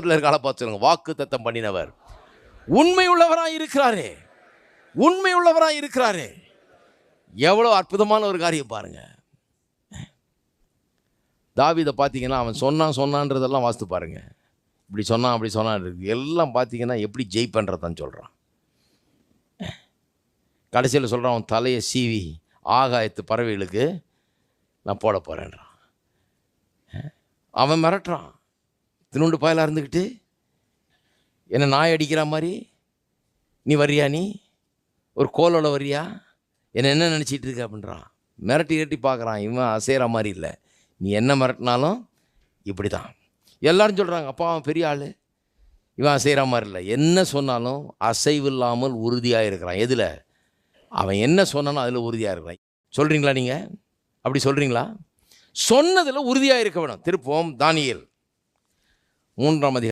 பக்கத்தில் இருக்க ஆளை பார்த்து சொல்லுங்க, வாக்கு தத்தம் பண்ணினவர் உண்மை உள்ளவராக இருக்கிறாரே, உண்மை உள்ளவராக இருக்கிறாரே. எவ்வளோ அற்புதமான ஒரு காரியம் பாருங்க. தாவீதை பார்த்தீங்கன்னா அவன் சொன்னான்றதெல்லாம் வாசித்து பாருங்க. இப்படி சொன்னான் அப்படி சொன்னான் எல்லாம் பார்த்தீங்கன்னா எப்படி ஜெயிப்பன்றதான் சொல்கிறான். கடைசியில் சொல்கிறான், அவன் தலையை சீவி ஆகாயத்து பறவைகளுக்கு நான் போட போகிறேன்றான். அவன் மிரட்டுறான், தினுண்டு பாயலாக இருந்துக்கிட்டு என்ன நாய் அடிக்கிற மாதிரி நீ வர்றியா, நீ ஒரு கோலோட வர்றியா, என்ன நினச்சிட்டு இருக்க அப்படின்றான். மிரட்டி பார்க்குறான். இவன் அசைகிற மாதிரி இல்லை. நீ என்ன மிரட்டினாலும் இப்படி தான். எல்லோரும் சொல்கிறாங்க, அப்பா அவன் பெரிய ஆள், இவன் அசைகிற மாதிரி இல்லை. என்ன சொன்னாலும் அசைவில்லாமல் உறுதியாக இருக்கிறான். எதில்? அவன் என்ன சொன்னாலும் அதில் உறுதியாக இருக்கிறான். சொல்கிறீங்களா நீங்கள்? அப்படி சொல்கிறீங்களா? சொன்னதில் உறுதியாக இருக்க வேணும். திருப்போம் தானியேல் 3ஆம் அதிகாரம்